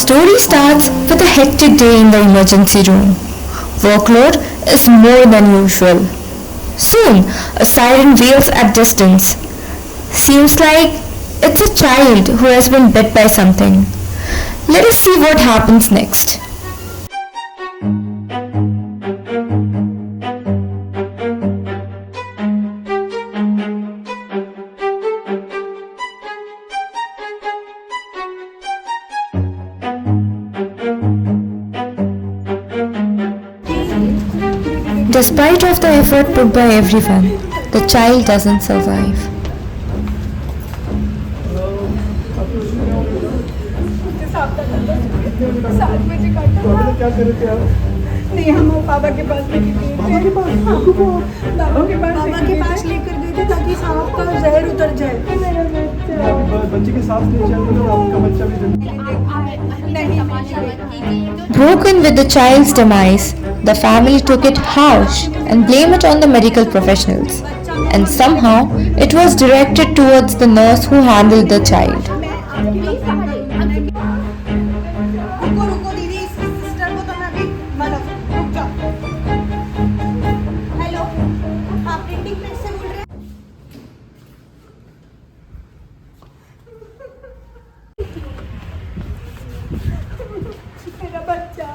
story starts with a hectic day in the emergency room. Workload is more than usual. Soon, a siren wails at distance. Seems like it's a child who has been bit by something. Let us see what happens next. Despite of the effort put by everyone, the child doesn't survive. क्या कर रहे थे आप? नहीं, हम पापा के पास लेके गए थे। पापा के पास पापा के पास लेकर गए थे ताकि सांप का जहर उतर जाए। बच्चे के सांस नहीं चल रहे और आपका बच्चा भी Broken with the child's demise, the family took it harsh and blamed it on the medical professionals. And somehow, it was directed towards the nurse who handled the child. रुको दीदी, इस सिस्टर को तो मैं अभी मतलब रुक जाओ। हेलो, आप प्रिंटिंग प्रेस से बोल रहे हैं? मेरा बच्चा।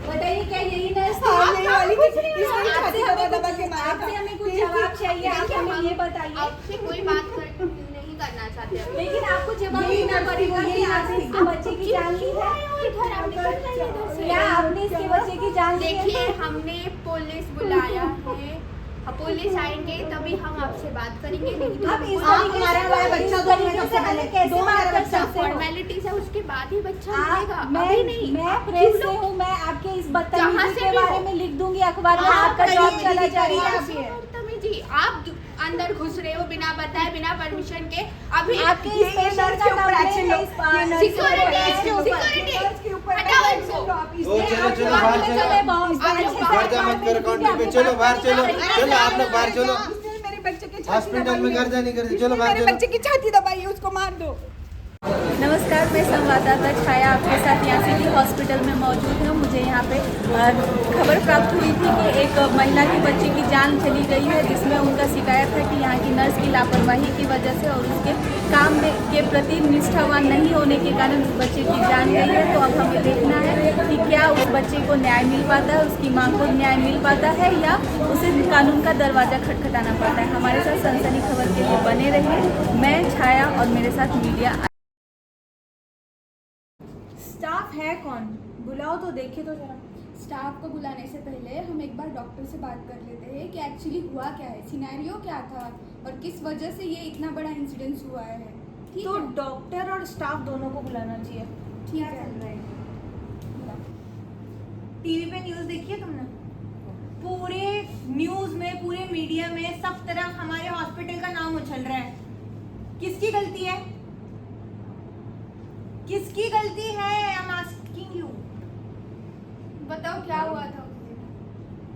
बताइए क्या यही नर्स थी? हाँ, यही वाली थी। इसमें इसमें आपसे छाती हमें दबा के मारा था। आपसे हमें कुछ जवाब चाहिए। आप हमें ये बताइए। आपसे कोई बात नहीं करना चाहते हैं। लेकिन आपको जवाब यही देना नर्स थी, पड़ेगा यही कि नर्स आपने थी। इसके बच्चे की जान ली है। इधर आप निकल जाइए इधर से। क्या आपने इसके बच्चे की जान ली है? देखिए, हमने पुलिस बुलाया है। पुलिस आएंगे तभी हम आपसे बात करेंगे। नहीं तो आप इस आप तरीके हमारा से वाला बच्चा बच्चा दो मिनट सबसे पहले कैसे दो बात हमारा कर बच्चा सकते हो? फॉर्मेलिटीज है, उसके बाद ही बच्चा मिलेगा। मैं अभी नहीं। मैं प्रेस से हूँ। मैं आपके इस जहाँ बदतमीजी से के भी बारे हो। में लिख दूंगी अखबार में। आप आपका जॉब करिए, चला दीदी, जाएगा। करिए आप। जी, आप अंदर घुस रहे हो बिना बताए, बिना परमिशन के। अभी आपके इस ये पेशेंट नर्स का के ऊपर कंप्लेंट एक्शन है लो। इस बार। ये नर्स के ऊपर सिक्योरिटी एक्शन लो। सिक्योरिटी नर्स के ऊपर हटाओ एक्शन इनको। लो आप इस ओ, चलो चलो बाहर चलो बाहर जा मत करो काउंटर पे। चलो बाहर चलो चलो आप लोग बाहर चलो। इसने मेरे बच्चे की छाती हॉस्पिटल में दबाई है। घर जाने कर चलो इसने बाहर मेरे चलो। बच्चे की छाती दबाई है, उसको मार दो। नमस्कार, मैं संवाददाता छाया आपके साथ यहाँ सिटी हॉस्पिटल में मौजूद हूँ। मुझे यहाँ पे खबर प्राप्त हुई थी कि एक महिला के बच्चे की जान चली गई है, जिसमें उनका शिकायत है कि यहाँ की नर्स की लापरवाही की वजह से और उसके काम में के प्रति निष्ठावान नहीं होने के कारण उस बच्चे की जान गई है। तो अब हमें देखना है कि क्या उस बच्चे को न्याय मिल पाता है, उसकी मांग को न्याय मिल पाता है या उसे कानून का दरवाज़ा खटखटाना पड़ता है। हमारे साथ सनसनी खबर के लिए बने रहिए। मैं छाया और मेरे साथ मीडिया। स्टाफ है कौन? बुलाओ तो देखे तो जरा। स्टाफ को बुलाने से पहले हम एक बार डॉक्टर से बात कर लेते हैं कि एक्चुअली हुआ क्या है, सिनेरियो क्या था और किस वजह से ये इतना बड़ा इंसिडेंस हुआ है। ठीक तो है? डॉक्टर और स्टाफ दोनों को बुलाना चाहिए। ठीक है। टीवी पे न्यूज़ देखी है तुमने? पूरे न्यूज़ में, पूरे मीडिया में सब तरफ हमारे हॉस्पिटल का नाम उछल रहा है। किसकी गलती है? किसकी गलती है? I am asking you. बताओ क्या हुआ था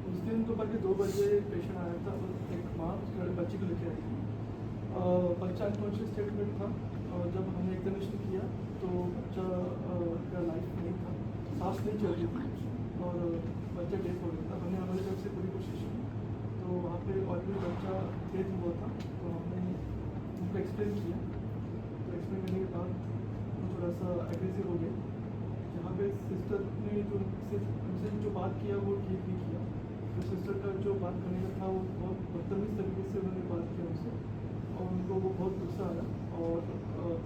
उस दिन दोपहर के 2 बजे पेशेंट आया था। एक माँ उसके बच्चे को लेके आई थी। बच्चा अनकॉन्शियस स्टेट में था और जब हमने एग्जामिनेशन किया तो बच्चा का लाइफ नहीं था, सांस नहीं चल रही थी और बच्चा डेथ हो गया था। हमने हमारी तरफ से पूरी कोशिश की तो वहाँ पे ऑलरेडी बच्चा डेथ हुआ था। तो हमने उनको एक्सप्लेन किया। तो एक्सप्लेन करने के बाद थोड़ा सा एग्रेसिव हो गया। यहाँ पे सिस्टर ने हमसे जो बात किया वो ठीक नहीं किया। तो सिस्टर का जो बात करने का था वो बहुत बदतमीज तरीके से उन्होंने बात किया उनसे और उनको वो बहुत गुस्सा आया और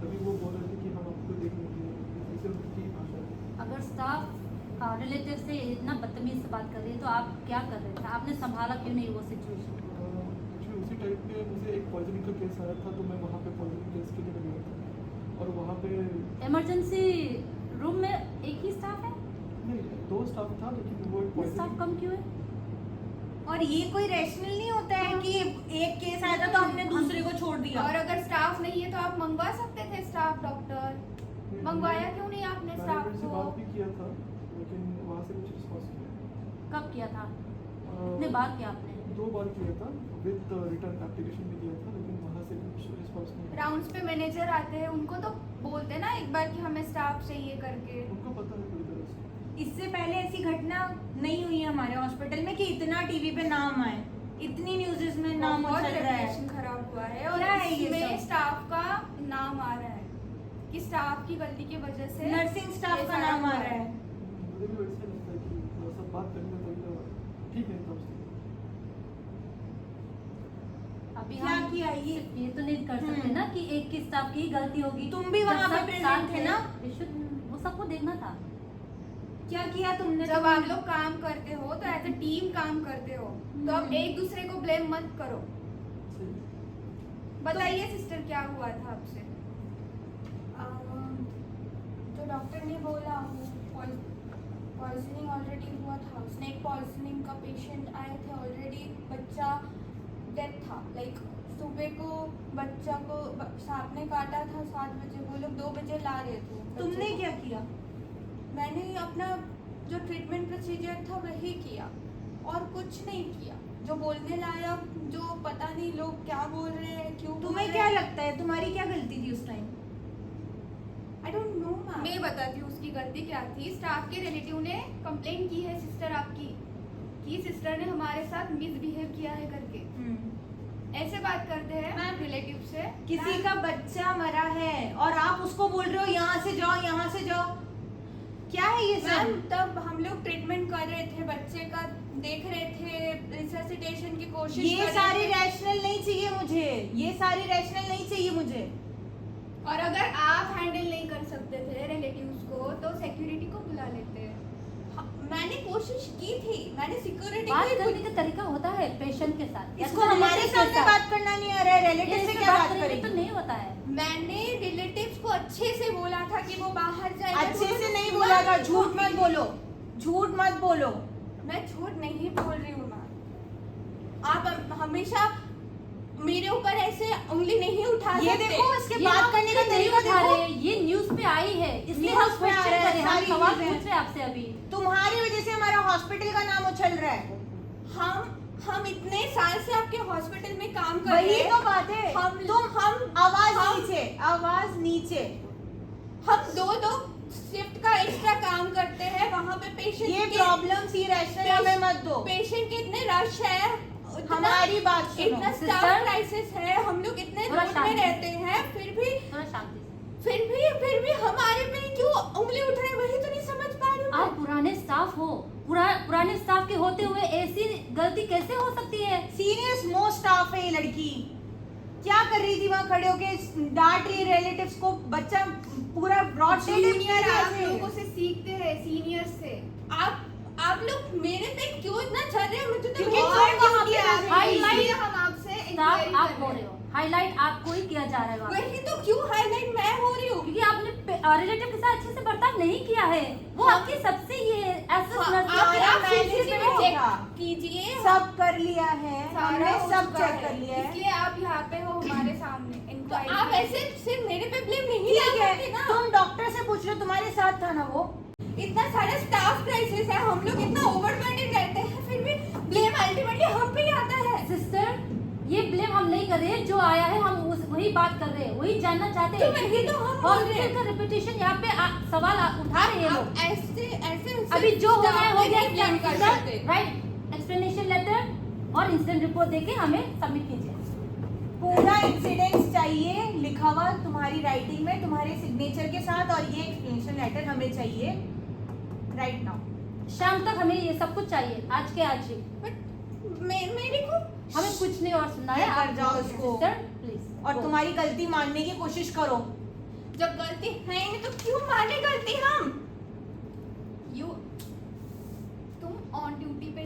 तभी वो बोल रहे थे कि हम आपको देखने के लिए। इससे उनकी भाषा है। अगर स्टाफ रिलेटिव से इतना बदतमीज से बात कर रही है तो आप क्या कर रहे थे? आपने संभाला क्यों नहीं वो सिचुएशन? एक्चुअली उसी टाइप पे मुझे एक पॉइजनिंग का केस आया था तो मैं वहाँ पे पॉइजनिंग केस के लिए गया था और वहाँ पे इमरजेंसी रूम में एक ही स्टाफ है? नहीं 2 स्टाफ था लेकिन वो एक स्टाफ poisoning- कम क्यों है? और ये कोई रैशनल नहीं होता है कि एक केस आया था तो हमने दूसरे को छोड़ दिया। और अगर स्टाफ नहीं है तो आप मंगवा सकते थे स्टाफ डॉक्टर। मंगवाया क्यों नहीं आपने स्टाफ मैनेजमेंट से को? बात भी किया था लेकिन वहाँ से कुछ रिस्पॉन्स नहीं आया। कब किया था? कितने बार किया आपने? 2 बार किया था, विद रिटर्न एप्लीकेशन भी दिया था, लेकिन वहाँ से कुछ रिस्पॉन्स नहीं आया। राउंड्स पे मैनेजर आते हैं, उनको तो बोलते ना एक बार कि हमें स्टाफ चाहिए करके। उनको पता है पूरी तरह से। इससे पहले ऐसी घटना नहीं हुई है हमारे हॉस्पिटल में कि इतना टीवी पे नाम आए, इतनी न्यूज़ में नाम बहुत उछल रहा है। रेपुटेशन खराब हुआ है और क्या है ये इसमें सब? स्टाफ का नाम आ रहा है कि स्टाफ की गलती की वजह से नर्सिंग स्टाफ ये का सारा नाम आ हुआ रहा है। मुझे भी वैसे लगता है कि थोड़ा सा बात करने तभी तो ठीक है तब से। अभी क्या हम किया ये? सिर्फ ये तो नहीं कर सकते ना कि एक की स्टाफ की ही गलती होगी। तुम भी जब वहाँ पे सब present साथ थे ना? वो सबको देखना था। क्या किया तुमने? जब आप लोग काम करते हो तो एज अ टीम काम करते हो, तो अब एक दूसरे को ब्लेम मत करो। बताइए सिस्टर क्या हुआ था आपसे? जो डॉक्टर ने बोला पॉइजनिंग ऑलरेडी हुआ था, स्नेक पॉइजनिंग का पेशेंट आए थे ऑलरेडी, बच्चा डेथ था। लाइक सुबह को बच्चा को सांप ने काटा था 7 बजे, वो लोग 2 बजे ला रहे थे बच्चे तुमने को। क्या किया? मैंने अपना जो ट्रीटमेंट प्रोसीजर था वही किया और कुछ नहीं किया। जो बोलने लायक, जो पता नहीं लोग क्या बोल रहे हैं, क्यों बोल तुम्हें रहे क्या हैं। लगता है तुम्हारी क्या गलती थी उस time? I don't know ma'am. मैं बताती हूँ उसकी गलती क्या थी। स्टाफ के रिलेटिव ने कंप्लेंट की है सिस्टर आपकी कि सिस्टर ने हमारे साथ मिसबिहेव किया है करके। ऐसे बात करते हैं रिलेटिव से। किसी का बच्चा मरा है और आप उसको बोल रहे हो यहाँ से जाओ, यहाँ से जाओ। क्या है ये मैम सब? तब हम लोग ट्रीटमेंट कर रहे थे, बच्चे का देख रहे थे, रिससिटेशन की कोशिश ये कर रहे सारी थे। रैशनल नहीं चाहिए मुझे, ये सारी रैशनल नहीं चाहिए मुझे। और अगर आप हैंडल नहीं कर सकते थे रिलेटिव्स को तो सिक्योरिटी को बुला लेते हैं। हाँ, मैंने कोशिश की थी, मैंने सिक्योरिटी बात करने का तरीका होता है पेशेंट के साथ। इसको हमारे सामने बात करना नहीं आ रहा है, रिलेटिव से क्या बात करेंगे करेंगे? तो नहीं होता है। मैंने रिलेटिव्स को अच्छे से बोला था कि वो बाहर जाए। अच्छे से नहीं बोला था, झूठ मत बोलो, झूठ मत बोलो। मैं झूठ नहीं बोल रही हूँ मैम। आप हमेशा मेरे ऊपर ऐसे उंगली नहीं उठा ये सकते। देखो इसके ये बात हम करने का नहीं तरीका उठा देखो। रहे हैं, ये न्यूज पे आई है इसलिए हम न्यूज़ पे आ क्वेश्चन रहा है, कर रहे हैं, हम सारी सवाल चीजें। पूछ रहे हैं आपसे अभी। तुम्हारी वजह से हमारा हॉस्पिटल का नाम उछल रहा है। हम इतने साल से आपके हॉस्पिटल में काम कर रहे वही हैं। तो बात है। हम आवाज हम- नीचे, आवाज नीचे। हम दो शिफ्ट का एक्स्ट्रा काम करते हैं वहाँ पे पेशेंट ये प्रॉब्लम्स ही रैशनल हमें मत दो। पेशेंट के इतने रश है, हमारी बात सुनो। इतना स्टाफ सिस्टर, क्राइसिस है, हम लोग इतने थोड़ा रोड में शांति से। रहते हैं, थोड़ा शांति से। फिर भी हमारे पे क्यों उंगली उठ रहे हैं, वही तो नहीं समझ पा रही हूँ मैं। आप पुराने स्टाफ हो, पुराने स्टाफ के होते हुए ऐसी गलती कैसे हो सकती है? सीनियर मोस्ट स्टाफ है ये लड़की। क्या कर रही थी वहाँ खड़े होके, डांट रही रिलेटिव्स को, बच्चा पूरा ब्रॉड जूनियर आप लोगों से सीखते हैं, सीनियर से। आप लोग मेरे पे क्यों इतना चल रहे हैं, मुझे तो क्योंकि बहुत तुम वहाँ duty पे आ रही है। highlight- इसलिए हम आपसे स्टाफ इंक्वायरी आप कर हो रहे रहे हैं। हो, हाईलाइट आपको ही किया जा रहा है वहाँ पे। वही तो क्यों हाईलाइट मैं हो रही हूँ? क्योंकि आपने रिलेटिव के साथ अच्छे से बर्ताव नहीं किया है। वो आपकी सबसे ये ऐसा हाँ, नर्स आप मैंने CCTV भी चेक देखा। कीजिए। सब कर लिया है, सारा हमने हो सब चुका चेक है। कर लिया है। इसलिए आप यहाँ पे हो हमारे सामने तो इंक्वायरी। आप ऐसे सिर्फ मेरे पे ब्लेम नहीं ठीक लगा है, ना। तुम डॉक्टर से पूछ लो, तुम्हारे साथ था ना वो। इतना सारा स्टाफ क्राइसिस है, हम लोग इतना ओवरबर्डन रहते हैं, फिर भी ब्लेम अल्टीमेटली हम पे ही आता है। सिस्टर, ये ब्लेम हम नहीं कर रहे, जो आया है हम वही बात कर रहे हैं, वही जानना चाहते हैं। तो वही तो हम बोल रहे हैं। हॉस्पिटल का रेपुटेशन यहाँ पे सवाल उठा रहे हैं लोग। आप ऐसे अभी जो हो रहा है हो गया। ब्लेम कर सकते। राइट, एक्सप्लेनेशन लेटर और इंसिडेंट रिपोर्ट देके हमें सबमिट कीजिए। पूरा इंसिडेंट चाहिए लिखा हुआ तुम्हारी राइटिंग में, तुम्हारे सिग्नेचर के साथ, और ये एक्सप्लेनेशन लेटर हमें चाहिए राइट नाउ। शाम तक हमें ये सब कुछ चाहिए, आज के आज ही। मेरे को हमें कुछ नहीं और सुनना है। कर आप जाओ इसको। Sister please. और तुम्हारी गलती मानने की कोशिश करो। जब गलती है नहीं तो क्यों माने गलती हम? यू तुम ऑन ड्यूटी पे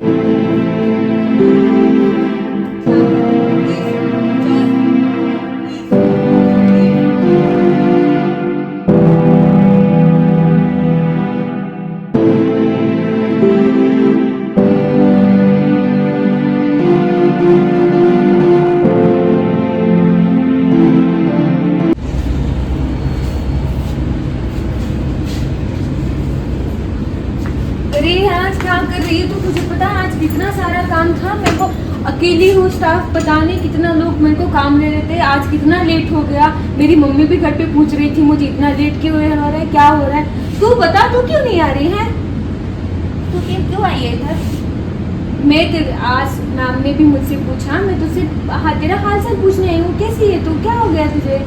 काम कर रही है तो तुझे पता है आज कितना सारा काम था। मेरे को अकेली हूँ, स्टाफ पता नहीं कितना लोग मेरे को काम ले रहे थे। आज कितना लेट हो गया, मेरी मम्मी भी घर पे पूछ रही थी मुझे इतना लेट क्यों हो रहा है, क्या हो रहा है। तू बता, तू क्यों नहीं आ रही है? तू क्यों आई है इधर? आज मैम ने भी मुझसे पूछा, मैं तुझसे तेरा हाल चाल पूछने आई हूँ। कैसी है तू, क्या हो गया तुझे?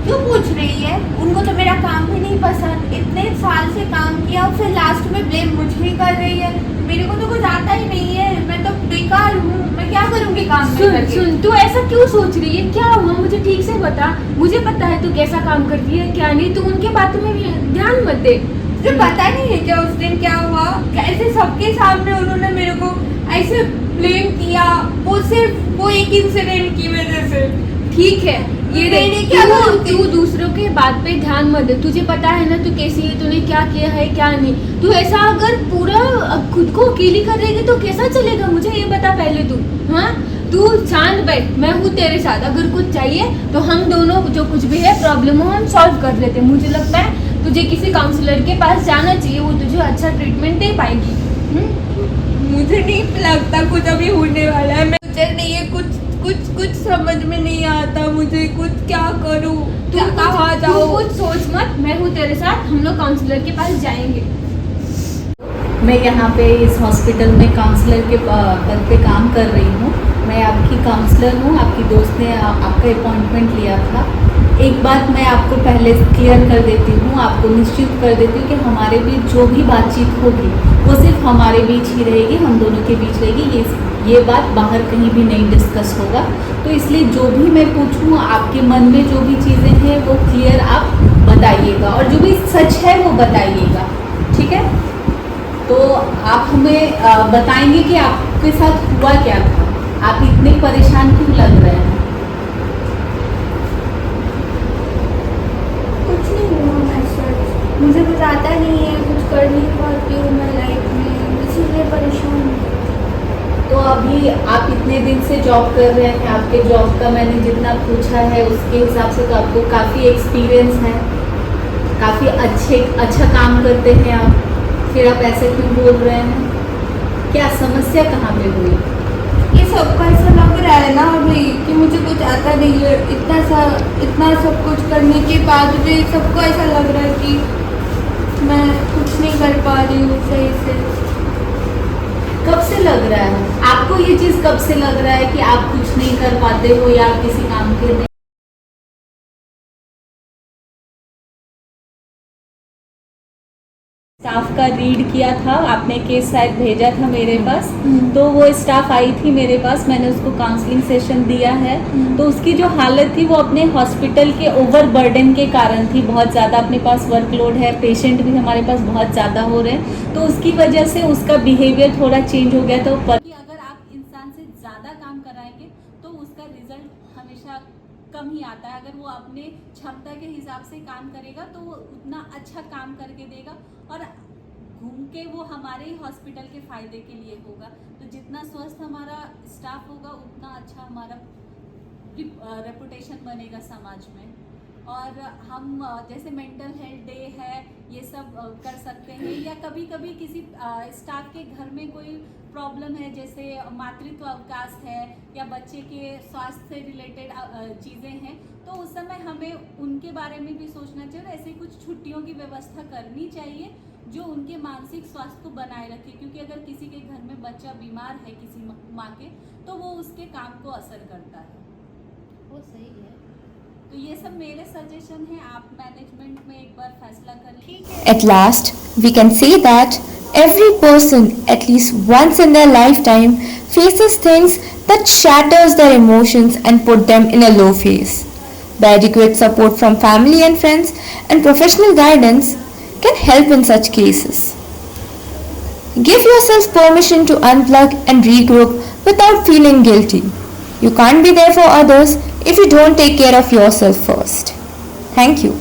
क्यों पूछ रही है? उनको तो मेरा काम भी नहीं पसंद, इतने साल से काम किया और फिर लास्ट में ब्लेम मुझे ही कर रही है। मेरे को तो कुछ आता ही नहीं है, मैं तो बेकार हूँ, मैं क्या करूँगी काम में करके? सुन, तू ऐसा क्यों सोच रही है? क्या हुआ मुझे ठीक से बता। मुझे पता है तू कैसा काम करती है क्या नहीं, तू उनके बातों में ध्यान मत दे। तुझे पता नहीं है क्या उस दिन क्या हुआ? कैसे सबके सामने उन्होंने मेरे को ऐसे ब्लेम किया, वो सिर्फ वो एक इंसिडेंट की वजह से। ठीक है, ये मैंने क्या तू दूसरों के बात पे ध्यान मत दे। तुझे पता है ना तू कैसी है, तूने क्या किया है क्या नहीं। तू ऐसा अगर पूरा खुद को अकेली कर रहेगी तो कैसा चलेगा, मुझे ये बता पहले तू। हाँ, तू शांत बैठ, मैं हूँ तेरे साथ। अगर कुछ चाहिए तो हम दोनों जो कुछ भी है प्रॉब्लम हो हम सॉल्व कर लेते। मुझे लगता है तुझे किसी काउंसलर के पास जाना चाहिए, वो तुझे अच्छा ट्रीटमेंट दे पाएगी। मुझे नहीं लगता कुछ अभी होने वाला है। मुझे नहीं है कुछ समझ में नहीं आता, मुझे कुछ क्या करूँ, कहाँ जाऊँ। कुछ सोच मत, मैं हूँ तेरे साथ, हम लोग काउंसलर के पास जाएंगे। मैं यहाँ पे इस हॉस्पिटल में काउंसलर के पद पे काम कर रही हूँ। मैं आपकी काउंसलर हूँ। आपकी दोस्त ने आपका अपॉइंटमेंट लिया था। एक बात मैं आपको पहले क्लियर कर देती हूँ, आपको निश्चित कर देती हूँ कि हमारे बीच जो भी बातचीत होगी वो सिर्फ हमारे बीच ही रहेगी, हम दोनों के बीच रहेगी। ये बात बाहर कहीं भी नहीं डिस्कस होगा। तो इसलिए जो भी मैं पूछूँ, आपके मन में जो भी चीज़ें हैं वो क्लियर आप बताइएगा, और जो भी सच है वो बताइएगा, ठीक है? तो आप हमें बताएंगे कि आपके साथ हुआ क्या था, आप इतने परेशान क्यों लग रहे हैं? कुछ नहीं हुआ, मैं सच मुझे कुछ आता नहीं है, कुछ कर नहीं पाती हूँ मैं लाइफ में, इसीलिए परेशान हूँ। तो अभी आप इतने दिन से जॉब कर रहे हैं, आपके जॉब का मैंने जितना पूछा है उसके हिसाब से तो आपको काफ़ी एक्सपीरियंस है, काफ़ी अच्छा काम करते हैं आप, फिर आप ऐसे क्यों बोल रहे हैं? क्या समस्या कहाँ पे हुई? ये सबका ऐसा लग रहा है ना अभी कि मुझे कुछ आता नहीं है। इतना सब कुछ करने के बाद भी सबको ऐसा लग रहा है कि मैं कुछ नहीं कर पा रही हूँ सही से। कब से लग रहा है आपको ये चीज़? कब से लग रहा है कि आप कुछ नहीं कर पाते हो या आप किसी काम के नहीं? स्टाफ का रीड किया था आपने, केस शायद भेजा था मेरे पास, तो वो स्टाफ आई थी मेरे पास, मैंने उसको काउंसलिंग सेशन दिया है। तो उसकी जो हालत थी वो अपने हॉस्पिटल के ओवरबर्डन के कारण थी, बहुत ज़्यादा अपने पास वर्कलोड है, पेशेंट भी हमारे पास बहुत ज़्यादा हो रहे हैं, तो उसकी वजह से उसका बिहेवियर थोड़ा चेंज हो गया था। कि अगर आप इंसान से ज़्यादा काम कराएंगे तो उसका रिजल्ट हमेशा कम ही आता है। अगर वो अपने क्षमता के हिसाब से काम करेगा तो वो उतना अच्छा काम करके देगा, और घूम के वो हमारे ही हॉस्पिटल के फ़ायदे के लिए होगा। तो जितना स्वस्थ हमारा स्टाफ होगा उतना अच्छा हमारा रेपुटेशन बनेगा समाज में। और हम जैसे मेंटल हेल्थ डे है ये सब कर सकते हैं, या कभी कभी किसी स्टाफ के घर में कोई प्रॉब्लम है, जैसे मातृत्व अवकाश है या बच्चे के स्वास्थ्य से रिलेटेड चीज़ें हैं, तो उस समय हमें उनके बारे में भी सोचना चाहिए और ऐसे कुछ छुट्टियों की व्यवस्था करनी चाहिए जो उनके मानसिक स्वास्थ्य को बनाए रखे। क्योंकि अगर किसी के घर में बच्चा बीमार है किसी माँ के, तो वो उसके काम को असर करता है। वो सही है। तो ये सब मेरे सजेशन हैं, आप मैनेजमेंट में एक बार फैसला कर लीजिए। At last, we can say that every person, at least once in their lifetime, faces things that shatters their emotions and put them in a low phase. The adequate support from family and friends and professional guidance can help in such cases. Give yourself permission to unplug and regroup without feeling guilty. You can't be there for others if you don't take care of yourself first. Thank you.